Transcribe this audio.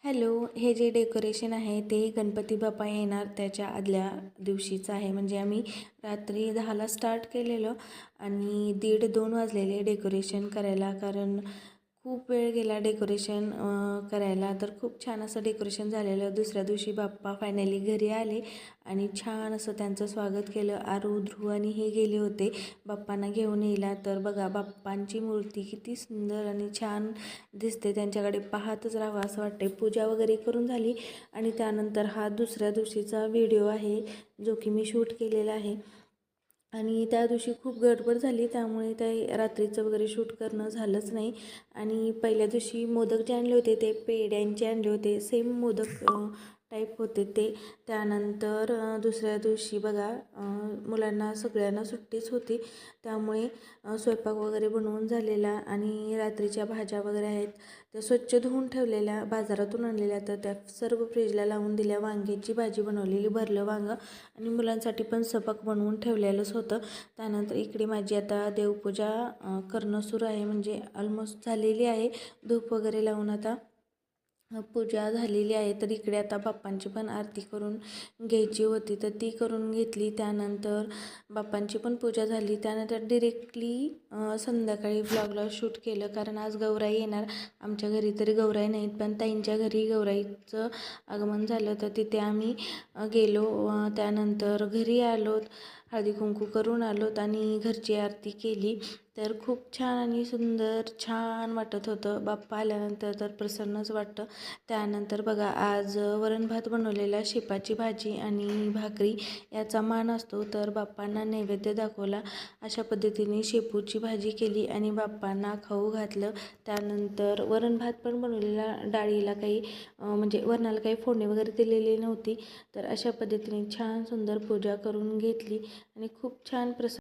Hello, हे जे decoration आहे ते गणपती बाप्पा येणार त्याच्या आदल्या दिवशीचं आहे. म्हणजे आम्ही रात्री 10ला स्टार्ट केलेलं आणि 1:30-2 वाजलेले डेकोरेशन करायला. कारण खूप वेळ गेला डेकोरेशन करायला. तर खूप छान असं डेकोरेशन झालेलं. दुसऱ्या दिवशी बाप्पा फायनली घरी आले आणि छान असं त्यांचं स्वागत केलं. आरू, ध्रुव आणि हे गेले होते बाप्पांना घेऊन यायला. तर बघा बाप्पांची मूर्ती किती सुंदर आणि छान दिसते. त्यांच्याकडे पाहतच राहावं असं वाटते. पूजा वगैरे करून झाली आणि त्यानंतर हा दुसऱ्या दिवशीचा व्हिडिओ आहे जो की मी शूट केलेला आहे. आणि त्या दिवशी खूप गडबड झाली त्यामुळे ते रात्रीचं वगैरे शूट करणं झालंच नाही. आणि पहिल्या दिवशी मोदक जे आणले होते ते पेढ्यांचे आणले होते, सेम मोदक टाईप होते ते. त्यानंतर दुसऱ्या दिवशी बघा मुलांना सगळ्यांना सुट्टीच होती त्यामुळे स्वयंपाक वगैरे बनवून झालेला आणि रात्रीच्या भाज्या वगैरे आहेत त्या स्वच्छ धुवून ठेवलेल्या, बाजारातून आणलेल्या. तर त्या सर्व फ्रीजला लावून दिल्या. वांग्याची भाजी बनवलेली, भरलं वांगं, आणि मुलांसाठी पण सपक बनवून ठेवलेलंच होतं. त्यानंतर इकडे माझी आता देवपूजा करणं सुरू आहे, म्हणजे ऑलमोस्ट झालेली आहे. धूप वगैरे लावून आता पूजा झालेली आहे. तर इकडे आता बाप्पांची पण आरती करून घ्यायची होती तर ती करून घेतली. त्यानंतर बाप्पांची पण पूजा झाली. त्यानंतर डिरेक्टली संध्याकाळी व्लॉगला शूट केलं, कारण आज गौराई येणार. आमच्या घरी तरी गौराई नाहीत, पण ताईंच्या घरी गौराईचं आगमन झालं तर तिथे आम्ही गेलो. त्यानंतर घरी आलो, हळदी कुंकू करून आलोत आणि घरची आरती केली. तर खूप छान आणि सुंदर छान वाटत होतं. बाप्पा आल्यानंतर तर प्रसन्नच वाटतं. त्यानंतर बघा आज वरण भात बनवलेला, शेपाची भाजी आणि भाकरी याचा मान असतो. तर बाप्पांना नैवेद्य दाखवला. अशा पद्धतीने शेपूची भाजी केली आणि बाप्पांना खाऊ घातलं. त्यानंतर वरण भात पण बनवलेला, डाळीला काही म्हणजे वरणाला काही फोडणी वगैरे दिलेली नव्हती. तर अशा पद्धतीने छान सुंदर पूजा करून घेतली आणि खूप छान